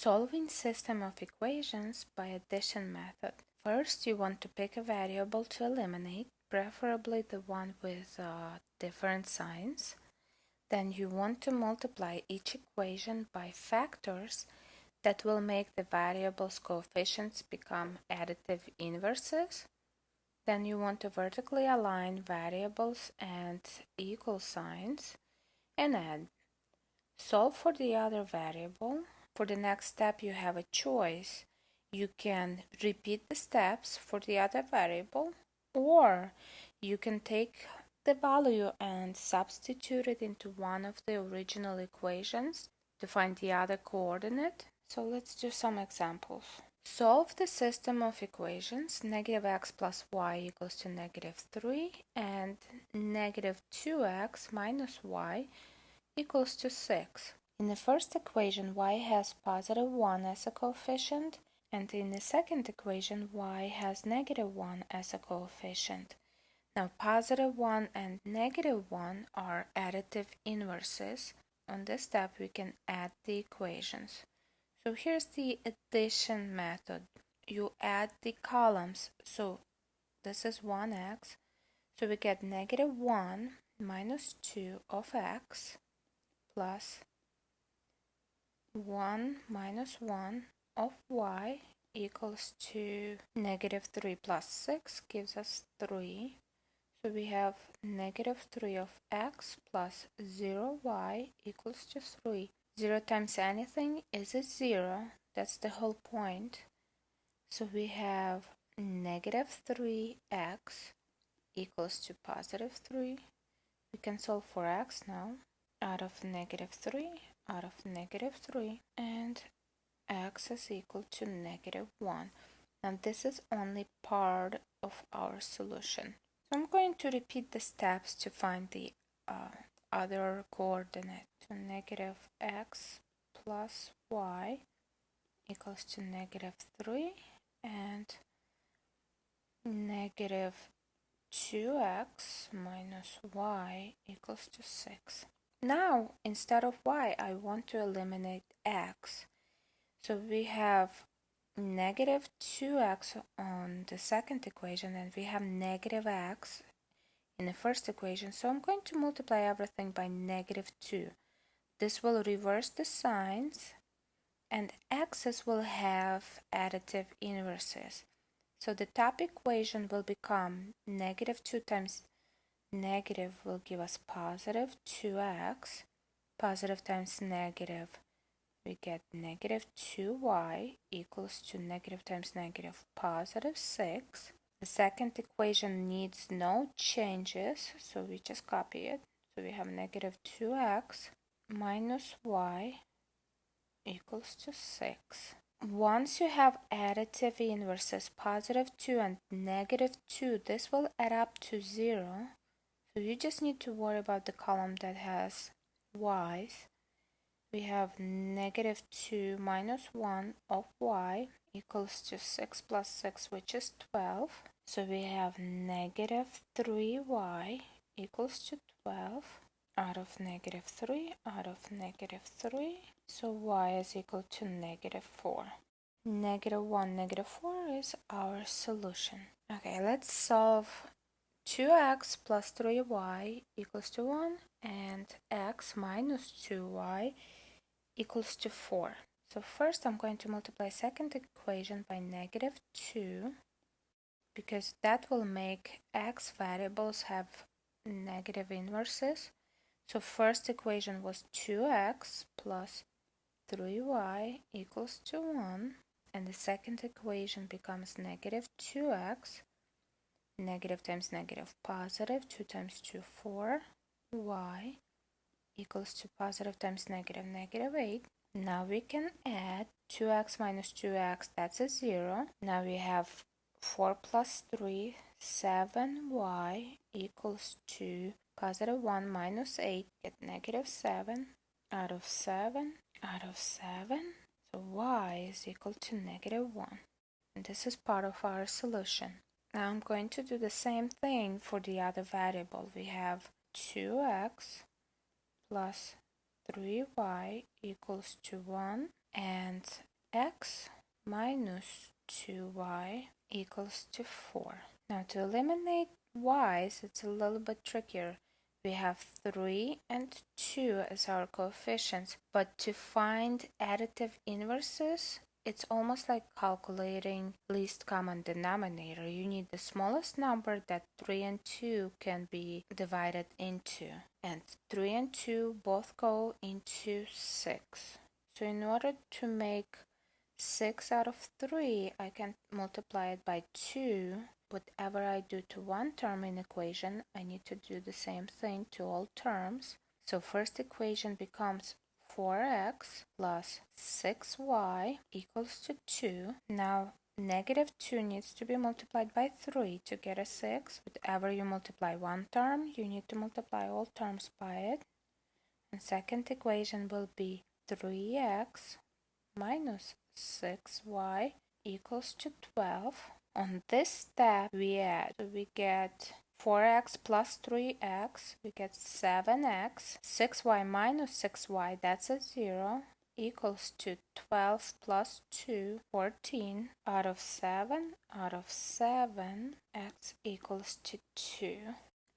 Solving system of equations by addition method. First, you want to pick a variable to eliminate, preferably the one with different signs. Then you want to multiply each equation by factors that will make the variable's coefficients become additive inverses. Then you want to vertically align variables and equal signs and add. Solve for the other variable. For the next step, you have a choice. You can repeat the steps for the other variable, or you can take the value and substitute it into one of the original equations to find the other coordinate. So let's do some examples. Solve the system of equations negative x plus y equals to negative 3 and negative 2x minus y equals to 6. In the first equation, y has positive 1 as a coefficient, and in the second equation, y has negative 1 as a coefficient. Now, positive 1 and negative 1 are additive inverses. On this step, we can add the equations. So here's the addition method. You add the columns. So this is 1x. So we get negative 1 minus 2 of x plus 1 minus 1 of y equals to negative 3 plus 6 gives us 3. So we have negative 3 of x plus 0y equals to 3. 0 times anything is a 0. That's the whole point. So we have negative 3x equals to positive 3. We can solve for x now. Out of negative 3, out of negative 3, and x is equal to negative 1. And this is only part of our solution. So I'm going to repeat the steps to find the other coordinate. So negative x plus y equals to negative 3 and negative 2x minus y equals to 6. Now, instead of y, I want to eliminate x. So we have negative 2x on the second equation, and we have negative x in the first equation. So I'm going to multiply everything by negative 2. This will reverse the signs, and x's will have additive inverses. So the top equation will become negative 2 times negative will give us positive 2x. Positive times negative, we get negative 2y equals to negative times negative positive 6. The second equation needs no changes, so we just copy it. So we have negative 2x minus y equals to 6. Once you have additive inverses, positive 2 and negative 2, this will add up to 0. So you just need to worry about the column that has y's. We have negative 2 minus 1 of y equals to 6 plus 6, which is 12. So we have negative 3y equals to 12 out of negative 3, out of negative 3. So y is equal to negative 4. Negative 1, negative 4 is our solution. Okay, let's solve 2x plus 3y equals to 1 and x minus 2y equals to 4. So first I'm going to multiply second equation by negative 2 because that will make x variables have negative inverses. So first equation was 2x plus 3y equals to 1, and the second equation becomes negative 2x. Negative times negative positive, 2 times 2, 4, y equals to positive times negative, negative 8. Now we can add 2x minus 2x, that's a 0. Now we have 4 plus 3, 7y equals to positive 1 minus 8, get negative 7 out of 7, out of 7. So y is equal to negative 1. And this is part of our solution. Now I'm going to do the same thing for the other variable. We have 2x plus 3y equals to 1 and 2x minus 2y equals to 4. Now to eliminate y's, it's a little bit trickier. We have 3 and 2 as our coefficients, but to find additive inverses, it's almost like calculating least common denominator. You need the smallest number that 3 and 2 can be divided into. And 3 and 2 both go into 6. So in order to make 6 out of 3, I can multiply it by 2. Whatever I do to one term in equation, I need to do the same thing to all terms. So first equation becomes 4x plus 6y equals to 2. Now negative 2 needs to be multiplied by 3 to get a 6. Whatever you multiply one term, you need to multiply all terms by it. And second equation will be 3x minus 6y equals to 12. On this step, we add. So we get 4x plus 3x, we get 7x. 6y minus 6y, that's a 0, equals to 12 plus 2, 14. Out of 7, x equals to 2.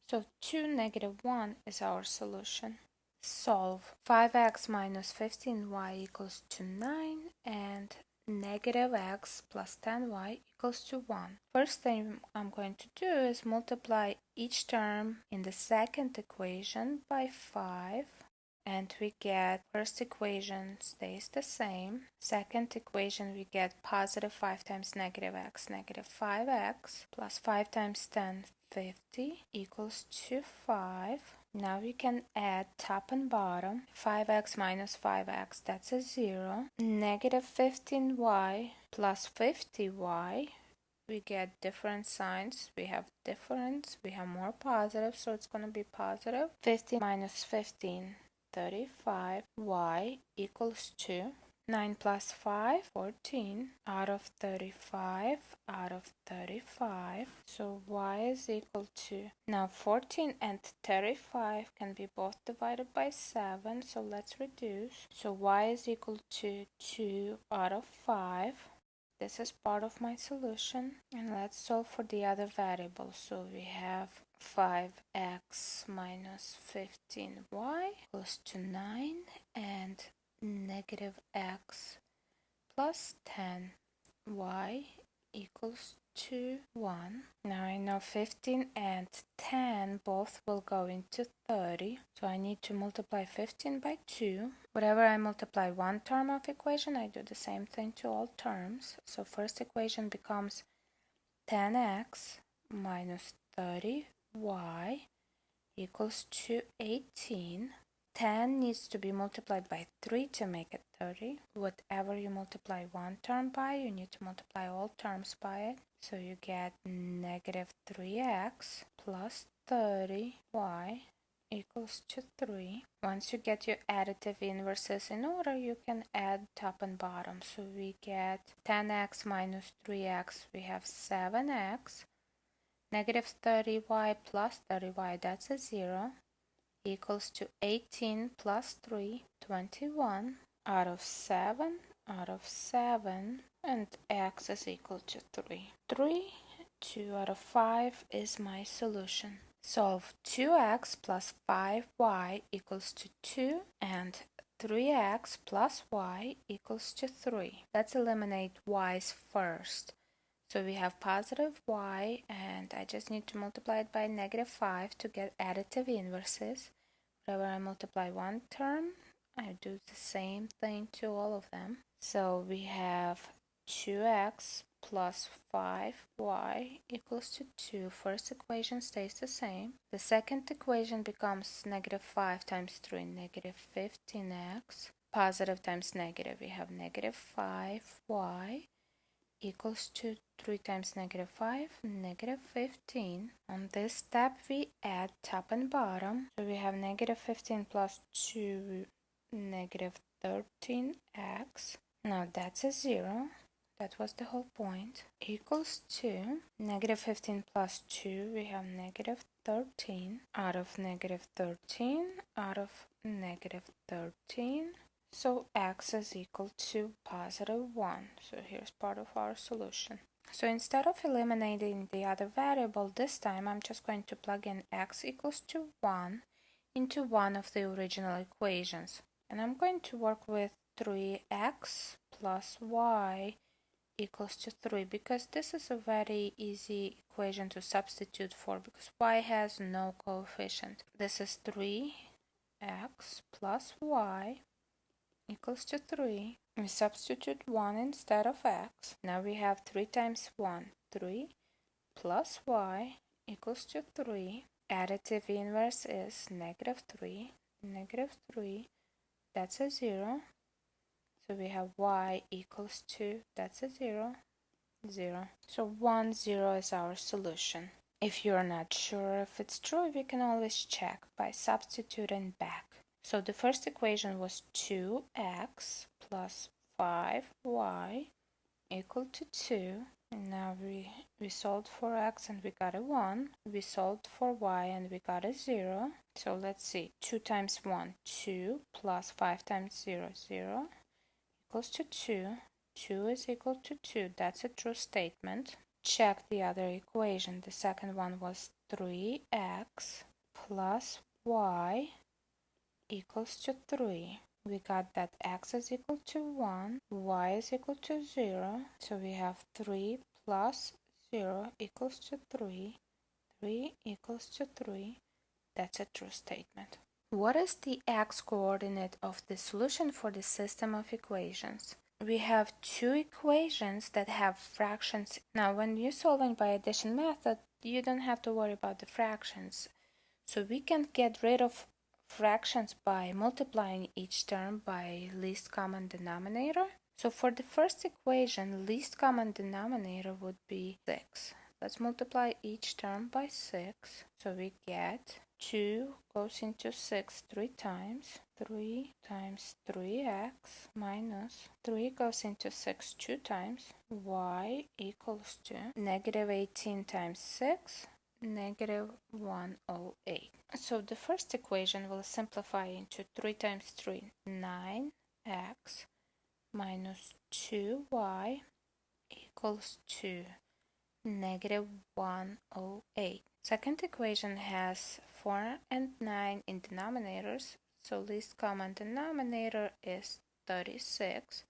So 2, negative 1 is our solution. Solve. 5x minus 15y equals to 9 and negative x plus 10y equals to 1. First thing I'm going to do is multiply each term in the second equation by 5. And we get first equation stays the same. Second equation we get positive 5 times negative x, negative 5x plus 5 times 10, 50 equals to 5. Now we can add top and bottom. 5x minus 5x, that's a 0. Negative 15y plus 50y. We get different signs. We have difference. We have more positive, so it's going to be positive. 50 minus 15, 35. Y equals to 9 plus 5, 14. Out of 35, out of 35. So y is equal to, now 14 and 35 can be both divided by 7. So let's reduce. So y is equal to 2 out of 5. This is part of my solution. And let's solve for the other variables. So we have 5x minus 15y equals to 9 and negative x plus 10y equals to 1. Now I know 15 and 10 both will go into 30. So I need to multiply 15 by 2. Whatever I multiply one term of equation, I do the same thing to all terms. So first equation becomes 10x minus 30y equals to 18. 10 needs to be multiplied by 3 to make it 30. Whatever you multiply one term by, you need to multiply all terms by it. So you get negative 3x plus 30y equals to 3. Once you get your additive inverses in order, you can add top and bottom. So we get 10x minus 3x, we have 7x. Negative 30y plus 30y, that's a 0. Equals to 18 plus 3, 21. Out of 7, and x is equal to 3. 3, 2 out of 5 is my solution. Solve 2x plus 5y equals to 2 and 3x plus y equals to 3. Let's eliminate y's first. So we have positive y, and I just need to multiply it by negative 5 to get additive inverses. Whenever I multiply one term, I do the same thing to all of them. So we have 2x plus 5y equals to 2. First equation stays the same. The second equation becomes negative 5 times 3, negative 15x. Positive times negative, we have negative 5y equals to 3 times negative 5, negative 15. On this step, we add top and bottom. So we have negative 15 plus 2, negative 13x. Now that's a 0. That was the whole point. Equals to negative 15 plus 2, we have negative 13. Out of negative 13, out of negative 13. So x is equal to positive 1. So here's part of our solution. So instead of eliminating the other variable, this time I'm just going to plug in x equals to 1 into one of the original equations. And I'm going to work with 3x plus y equals to 3 because this is a very easy equation to substitute for because y has no coefficient. This is 3x plus y equals to 3. We substitute 1 instead of x. Now we have 3 times 1, 3 plus y equals to 3. Additive inverse is negative 3, that's a 0. So we have y equals to, that's a 0, 0. So 1, 0 is our solution. If you're not sure if it's true, we can always check by substituting back. So the first equation was 2x plus 5y equal to 2. And now we solved for x and we got a 1. We solved for y and we got a 0. So let's see. 2 times 1, 2 plus 5 times 0, 0 equals to 2. 2 is equal to 2. That's a true statement. Check the other equation. The second one was 3x plus y equals to 3. We got that x is equal to 1, y is equal to 0. So we have 3 plus 0 equals to 3. 3 equals to 3. That's a true statement. What is the x-coordinate of the solution for the system of equations? We have two equations that have fractions. Now, when you're solving by addition method, you don't have to worry about the fractions. So we can get rid of fractions by multiplying each term by least common denominator. So for the first equation, least common denominator would be 6. Let's multiply each term by 6. So we get 2 goes into 6 3 times. 3 times 3x minus 3 goes into 6 2 times. Y equals to negative 18 times 6, negative 108. So the first equation will simplify into 3 times 3, 9x minus 2y equals to negative 108. Second equation has 4 and 9 in denominators, so least common denominator is 36.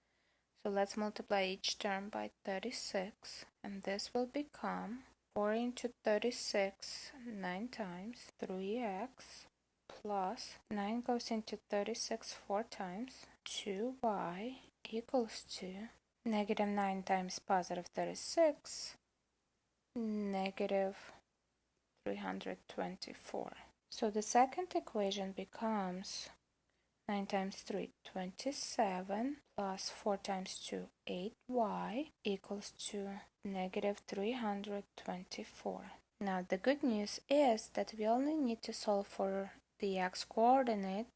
So let's multiply each term by 36, and this will become 4 into 36 9 times, 3x plus 9 goes into 36 4 times, 2y equals to negative 9 times positive 36, negative 324. So the second equation becomes 9 times 3, 27, plus 4 times 2, 8y equals to negative 324. Now the good news is that we only need to solve for the x-coordinate,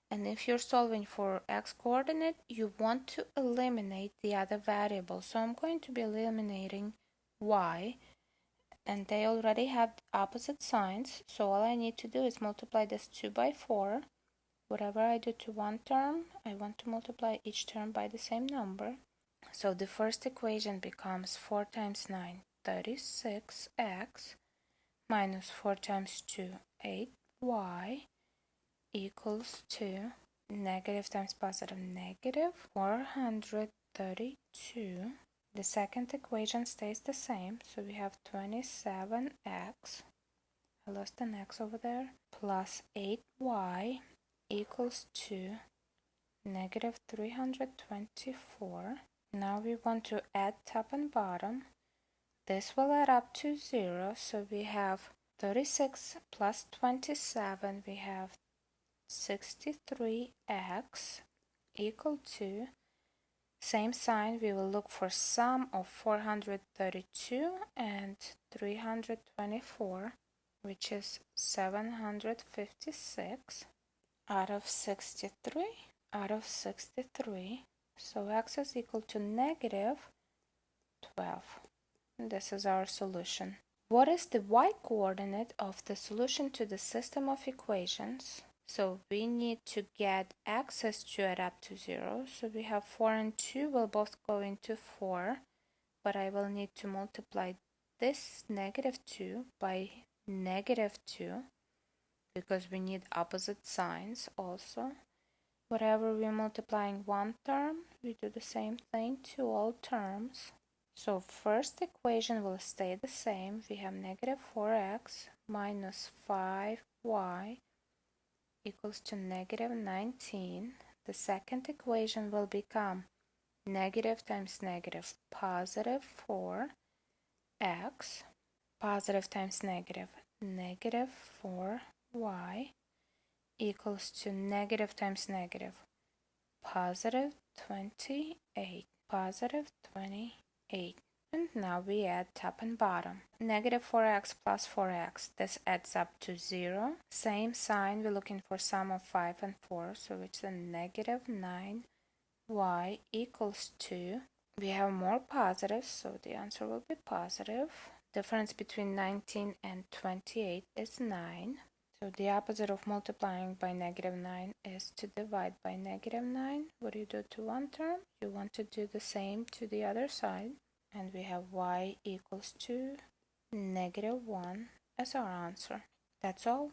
and if you're solving for x-coordinate, you want to eliminate the other variable. So I'm going to be eliminating y, and they already have opposite signs, so all I need to do is multiply this 2 by 4. Whatever I do to one term, I want to multiply each term by the same number. So the first equation becomes 4 times 9, 36x, minus 4 times 2, 8y, equals to negative times positive negative 432. The second equation stays the same, so we have 27x, I lost an x over there, plus 8y equals to negative 324. Now we want to add top and bottom. This will add up to 0, so we have 36 plus 27, we have 63x equal to, same sign, we will look for sum of 432 and 324, which is 756 out of 63, so x is equal to negative 12. This is our solution. What is the y-coordinate of the solution to the system of equations? So we need to get x's to add up to 0. So we have 4 and 2 will both go into 4, but I will need to multiply this -2 by -2 because we need opposite signs also. Whatever we're multiplying one term, we do the same thing to all terms. So first equation will stay the same. We have -4x minus 5y equals to -19. The second equation will become negative times negative, positive 4x, positive times negative, negative 4y equals to negative times negative, positive 28, positive 28. And now we add top and bottom. -4x plus 4x, this adds up to 0. Same sign, we're looking for sum of 5 and 4, so it's a -9y equals to, we have more positives, so the answer will be positive. Difference between 19 and 28 is 9. So the opposite of multiplying by -9 is to divide by -9. What do you do to one term? You want to do the same to the other side. And we have y equals to -1 as our answer. That's all.